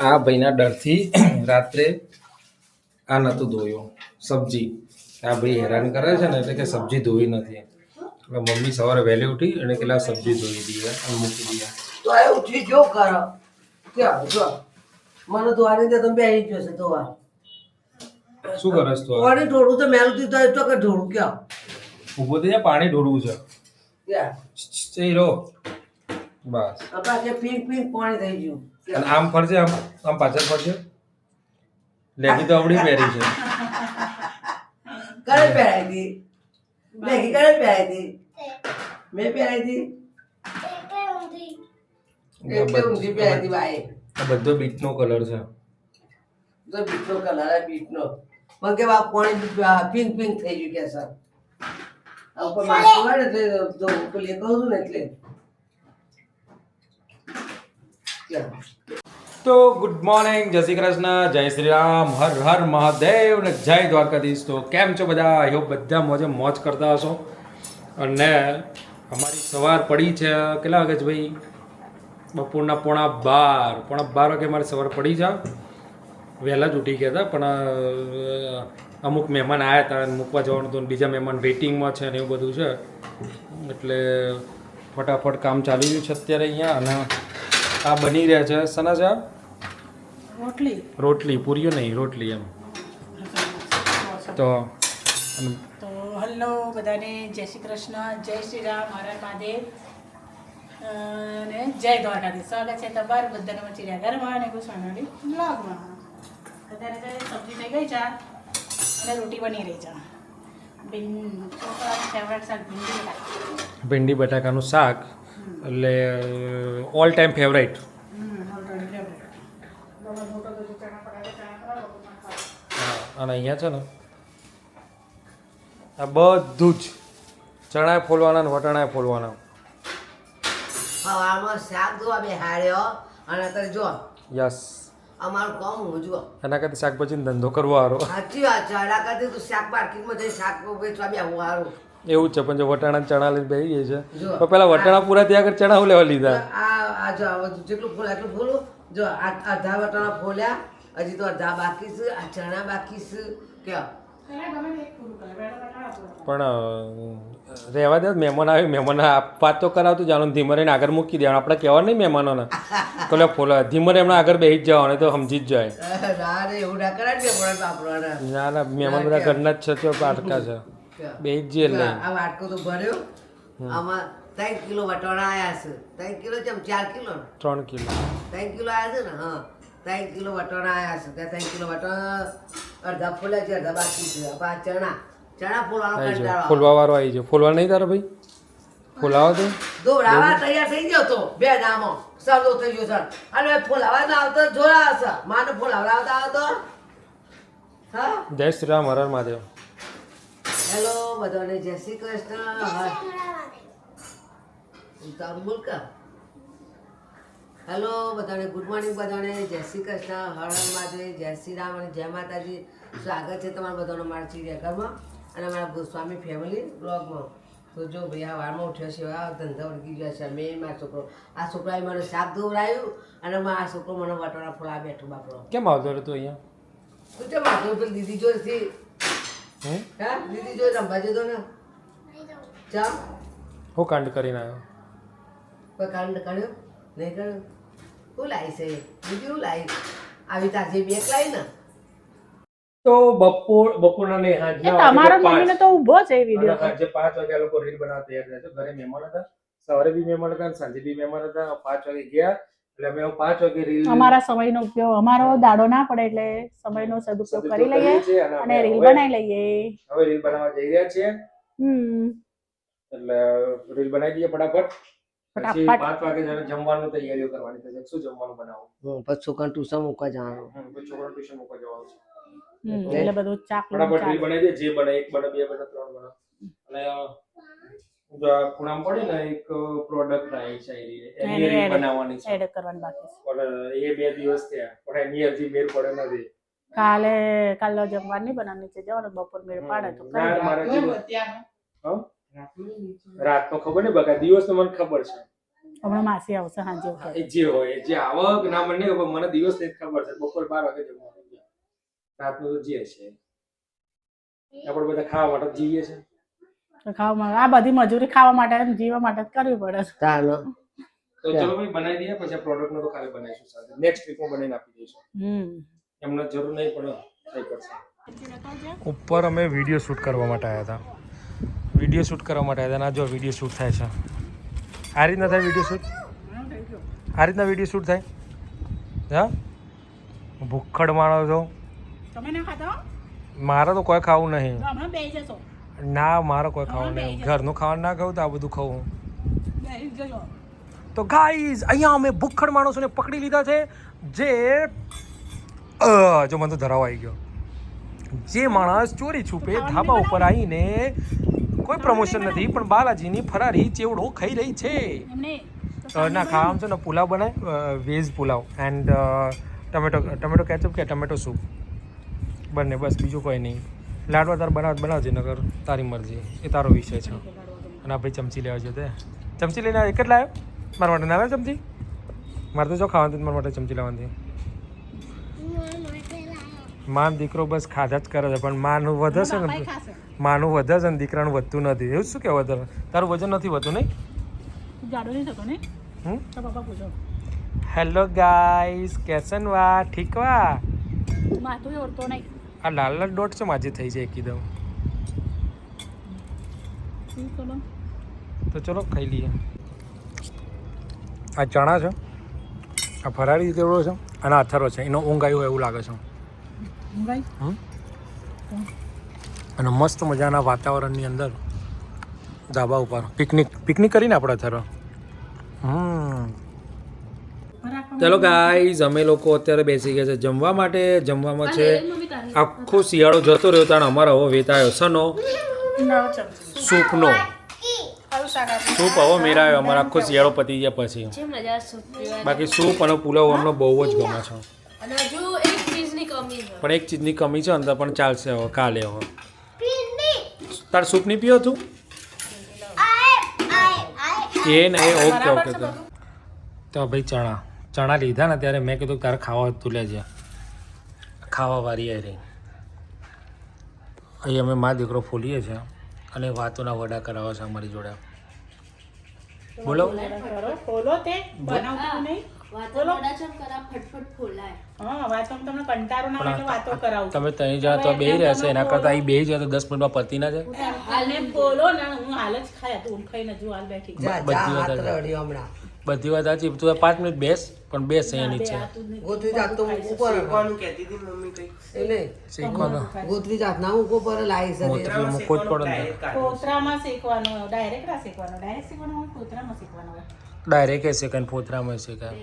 આ ભાઈના ડરથી રાત્રે આ નહોતું ધોયું સબ્જી. આ ભાઈ હેરાન કરે છે ને એટલે કે સબ્જી ધોઈ નથી. એટલે મમ્મી સવારે વહેલી ઉઠી અને કેટલા સબ્જી ધોઈ દઈએ અને મૂકી દઈએ. તો એ ઉઠી જો કરો ક્યાં જો મને ધોવાની તો તમે બેસી જશે ધોવા. શું કરસ તું? પાણી ઢોળું તો મેલું થી તો કે ઢોળું ક્યાં ઊભો થઈ જા, પાણી ઢોળવું છે. ક્યાં જઈ રહો બસ. આપણા કે પીંક પીંક પાણી થઈ ગયું. અને આમ ફરજે, આમ આમ પાછળ ફરજે. લેગી તો આવડી પહેરી છે. કરે પહેરાઈ હતી લેગી કરે પહેરાઈ હતી મેં પહેરાઈ હતી એટલે ઊંધી પહેરાઈ હતી ભાઈ. આ બધો બીટનો કલર છે. તો બીટનો કલર આ બીટનો પણ કે આ પાણી પિંક પિંક થઈ ગયું કે સર ઉપર માથું હોય ને એટલે તો પેલી કહું છું ને એટલે તો ગુડ મોર્નિંગ, જય શ્રી કૃષ્ણ, જય શ્રી રામ, હર હર મહાદેવ ને જય દ્વારકાધીશ. તો કેમ છો બધા? આઈ હોપ બધા મોજે મોજ કરતા હશો. અને અમારી સવાર પડી છે કેટલા વાગે છે ભાઈ? બપોરના પોણા 12 વાગે મારી સવાર પડી છે. વહેલા જ ઉઠી ગયા હતા પણ અમુક મહેમાન આવ્યા હતા અને મૂકવા જવાનું હતું, બીજા મહેમાન વેઇટિંગમાં છે ને એવું બધું છે એટલે ફટાફટ કામ ચાલી રહ્યું છે અત્યારે અહીંયા. અને આ બની રહ્યા છે સના છે રોટલી, પૂરીઓ નહીં રોટલી એમ. તો હલો બધાને, જય શ્રી કૃષ્ણ, જય શ્રી રામ, હર હર મહાદેવ અને જય દ્વારકાધીશ. સ્વાગત છે તમારું બધાને મચીરહ્યા ઘરમાં અને ગુસ્વાણી બ્લોગમાં. અત્યારે સબ્જી થઈ ગઈ છે અને રોટી બની રહી છે. છોકરાની ફેવરેટ શાક ભીંડી બટાકાનું શાક એટલે ઓલ ટાઈમ ફેવરેટ. અને અહીંયા છે ને આ બધું જ ચણા ફોલવાના ને વટાણા ફોલવાના. હવામાં શાક ધોવા બેહાડ્યો અને અત્યારે જો યસ, અમારું કામ હું જુઓ એના કરતા શાકભાજીનો ધંધો કરવો સારો. સાચી વાત છે. એના કરતી તું શાક માર્કેટમાં જઈ શાક વેચવા બેહવું સારું. એવું જ છે પણ જો વટાણા ચણા લઈને બેસી જાય છે જો, તો પેલા વટાણા પૂરા થયા આગળ ચણા હું લેવા લીધા. આ જો જેટલું ફૂલ એટલું ફૂલું જો અડધા વટાણા ફોલ્યા, હજી તો અડધા બાકી છે, આ ચણા બાકી છે કેવા. પણ રહેવા દે, મહેમાન આવે, મહેમાન વાત તો કરાવતું જવાનું, ધીમરે આગળ મૂકી દેવાનું. આપણે કહેવાનું નહીં મહેમાનોને તો લે ફોલા ધીમરે એમણે આગળ બેસી જ જવાનું, તો સમજી જ જાય. ના રે એવું ના કરાય ને પણ બાપરાને. ના ના, મહેમાન બધા ઘરના જ છે તો પાટકા છે, બેસી જ જઈએ. એટલે આ વાટકો તો ભર્યો, આમાં 3 કિલો વટાણા આવ્યા છે. 3 કિલો કેમ 4 કિલો 3 કિલો 3 કિલો આવ્યા છે ને. હા 3 કિલો વટાણા આવ્યા છે. ત્યાં 3 કિલો વટાણા અડધા ફોલ્યા છે, અડધા બાકી છે. આ ચણા ફોલવાનો આવી જાઓ, કંટાળો ફોલવા વાળો આવી જાઓ. ફોલવા નહીં તારો ભાઈ? ફોલાવો તો દોડાવા તૈયાર થઈ ગયો તો બે નામો સરદો થઈ ગયો સર. અને ફોલાવા ના આવતો જોડા હશે માને ફોલાવડાવતા આવતો. હા જય શ્રી રામ, હર હર મહાદેવ. હેલો બધાને જય શ્રી કૃષ્ણ. તારું બોલ કા. હેલો બધાને, ગુડ મોર્નિંગ બધાને, જય શ્રી કૃષ્ણ, હર હર મહાદેવ, જય શ્રી રામ અને જય માતાજી. સ્વાગત છે તમારા બધાનો મારા ચીડિયાઘરમાં અને મારા ગોસ્વામી ફેમિલી બ્લોગમાં. તો જો ભાઈ આ વારમાં ઉઠ્યો છે, આ ધંધા વળગી ગયા છે. મેં મારા છોકરો, આ છોકરાએ મને શાક ધોવડાવ્યું અને આ છોકરો મને વટાણા ફોલા બેઠો બાપડો. કેમ આવતો રહ્યો તું અહીંયા? તું કેમ વાંધો પેલી દીદી જોઈથી હા દીદી જોઈ રમવા જતો ને ચા હું કાંડ કરીને આવ્યો? કોઈ કાંડ કર્યો નહીં કર્યો? શું લાવી છે બીજું શું લાવી? આવી તાજી બેક લાવી ને. તો બપોરના નહીં હાંજના તમારો મમ્મીને તો ઊભો છે વિડિયો. સાંજે 5 વાગે આ લોકો રીલ બનાવવા તૈયાર થયા છે. ઘરે મહેમાન હતા, સવારે બી મહેમાન હતા, સાંજે બી મહેમાન હતા. 5 વાગે ગયા એટલે અમે 5 વાગે રીલ, અમારા સમયનો ઉપયોગ, અમારો દાડો ના પડે એટલે સમયનો સદુપયોગ કરી લઈએ અને રીલ બનાવી લઈએ. હવે રીલ બનાવવા જઈ રહ્યા છીએ એટલે રીલ બનાવી દઈએ ફટાફટ. પછી 5 વાગે જમવાનું તૈયારીઓ કરવાની છે. શું જમવાનું બનાવું? પછી છોકરા ટ્યુશન મૂકવા જવાનું. પછી છોકરા ટ્યુશન મૂકવા જવાનું છે એટલે બધું ફટાફટ રીલ બનાવી દે. જે બને 1 બને 2 બને 3 બને. અને જો આ ખૂણામાં પડી ને એક પ્રોડક્ટ આવી છે એની રીલ બનાવવાની છે, એડ કરવાની બાકી છે. પણ એ 2 દિવસ થયા પણ એની હજી મેળ પડે નથી. કાલે જમવાનું નહીં બનાવવાની છે, જવાનું બપોર મેળ પાડે તો કરી ના, મારે દેવાનું. રાતનો ખબર નહીં બકા, દિવસનો મને ખબર છે. હમણાં માસી આવશે સાંજે એવું હા, કહે. એ જે હોય જે આવક ના મને નહીં ખબર, મને દિવસ ની જ ખબર છે. બપોર 12 વાગે જમવાનું રાતનું તો જે છે આપણે બધા ખાવા માટે જ જીવીએ છે. તો ખાવા આ બધી મજૂરી ખાવા માટે ને જીવવા માટે જ કરવી પડે છે. તાનો તો ચલો ભાઈ બનાવી દઈએ, પછી પ્રોડક્ટ નો તો ખાલી બનાવીશું સાથે. નેક્સ્ટ વીકમાં બનાવીને આપી દઈશું. એમને જરૂર નહીં પડે, થઈ કરશે. ઉપર અમે વિડીયો શૂટ કરવા માટે આવ્યા હતા. વિડીયો શૂટ કરવા માટે આવ્યા હતા. જો વિડીયો શૂટ થાય છે. આ રીતના થાય વિડીયો શૂટ. આ રીતના વિડીયો શૂટ થાય. હા, ભૂખડ માણો છો. તમે ના ખાતા હો? મારે તો કોઈ ખાવું નહીં. તો હમણાં બેસી જશો. ના, મારે કોઈ ખાવું નહીં. ઘરનું ખાવાનું ના ખાવું તો આ બધું ખાવું. બેસી જજો. તો ગાઈઝ અહીંયા અમે ભૂખડ માણસોને પકડી લીધા છે, જે જો મને તો ધરાવ આવી ગયો. જે માણસ ચોરી છુપે ધાબા ઉપર આવીને કોઈ પ્રમોશન નથી પણ બાલાજીની ફરારી ચેવડો ખાઈ રહી છે. એમને ના ખાવાનું છે ને પુલાવ બનાય, veg pulao and tomato ketchup કે ટમેટો સૂપ બંને, બસ બીજું કોઈ નહીં. લાડવા તાર બનાવજે નગર તારી મરજી, એ તારો વિષય છે. અને આ ભાઈ ચમચી લેવા છે, તે ચમચી લઈને એક જ લાવ્યો. મારા માટે ના આવે ચમચી? મારે તો જો ખાવાનું મારા માટે ચમચી લાવવાની. માન દીકરો બસ ખાધા જ કરે છે, પણ માનું વધે છે ને, માનું વધે છે ને દીકરાનું વધતું નથી. એવું શું કે વધારે? તારું વજન નથી વધતું નહીં? જાડો નહીં થતો ને? તો પપ્પા પૂછો. હેલો ગાઈસ, કેસન વા ઠીક વા. માથું ઓળતો નહીં. આ લાલ લાલ ડોટ છે માજી થઈ જાય એકદમ. તો ચલો ખાઈ લઈએ. આ ચણા છે, આ ફરારી તેવડો છે, અને આ અથરો છે. એનો ઊંઘ આવ્યો એવું લાગે છે. અને મસ્ત મજાના વાતાવરણની અંદર ધાબા ઉપર પિકનિક કરીને આપણે અથરો. ચલો ગાઈઝ, અમે લોકો અત્યારે બેસી ગયા છે જમવા માટે. જમવામાં છે આખો શિયાળો જતો રહ્યો તાણ અમારો હવે વેતાયો સનો સૂપનો. સૂપ હવે મેરાયો અમારો આખો શિયાળો પતી ગયા પછી. બાકી સૂપ અને પુલાવ અમને બહુ જ ગમે છે. પણ એક ચીજની કમી છે અંદર, પણ ચાલશે હવે કાલે. હવે તાર સૂપ નહીં પીવો તું? એ નહીં, ઓકે ઓકે. તો ભાઈ ચણા લીધા ને ત્યારે મેં કીધું તારે ખાવા તું લેજે. ખાવા વાળી એ રહી. અહીં અમે મા દીકરો ફોલીએ છીએ અને વાતોના વડા કરાવે છે અમારી જોડે. બોલો. ખોલો તે બનાવતું નહીં. તમે ત્રણ જણા તો બે રહેશે, એના કરતા અહીં બે જાય તો 10 મિનિટમાં પતી ના જાય. બધી વાત સાચી. તું 5 મિનિટ બેસ, પણ બેસ એની છે ગોતરી જાતનો મૂકવું પડે. શીખવાનું. ગોતરી જાતના મૂકવું પડે, લાવી શકે. મૂકવું જ પડે ને. કોતરામાં શેકવાનો, ડાયરેક્ટ ના શેકવાનો. ડાયરેક્ટ શેકવાનો હોય, કોતરામાં શેકવાનો હોય. ડાયરેક્ટ શેકાય, પોતરામાં શેકાય.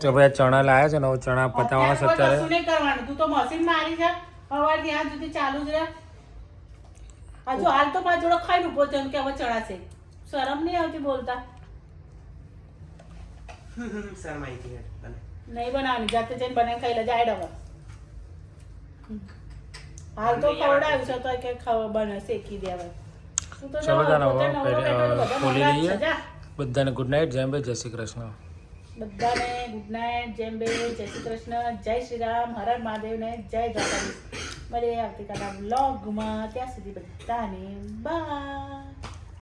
તો ભાઈ ચણા લાયા છે ને, હવે ચણા પતાવવાના છે અત્યારે. કશું નહીં કરવાનું. તું તો મશીન મારી છે સવારથી આજ સુધી ચાલુ જ રહે. હજુ હાલ તો મારા જોડે ખાઈ ઉભો થયો કે હવે ચડાશે. શરમ નહીં આવતી બોલતા? નહીં બનાવવાની, જાતે જઈને બનાવીને ખાઈ લે. જાય હવે હાલ તો ખવડાવ્યું છે તો કે બને શેકી દે હવે. ચલો જાને ખોલી લઈએ. બધાને ગુડ નાઇટ. જય બે, જય શ્રી કૃષ્ણ. બધાને ગુડ નાઇટ, જય બે, જય શ્રી કૃષ્ણ, જય શ્રી રામ, હર હર મહાદેવ ને જય દ્વારકાધીશ. મળીએ આવતીકાલના વ્લોગમાં. ત્યાં સુધી બધાને બાય.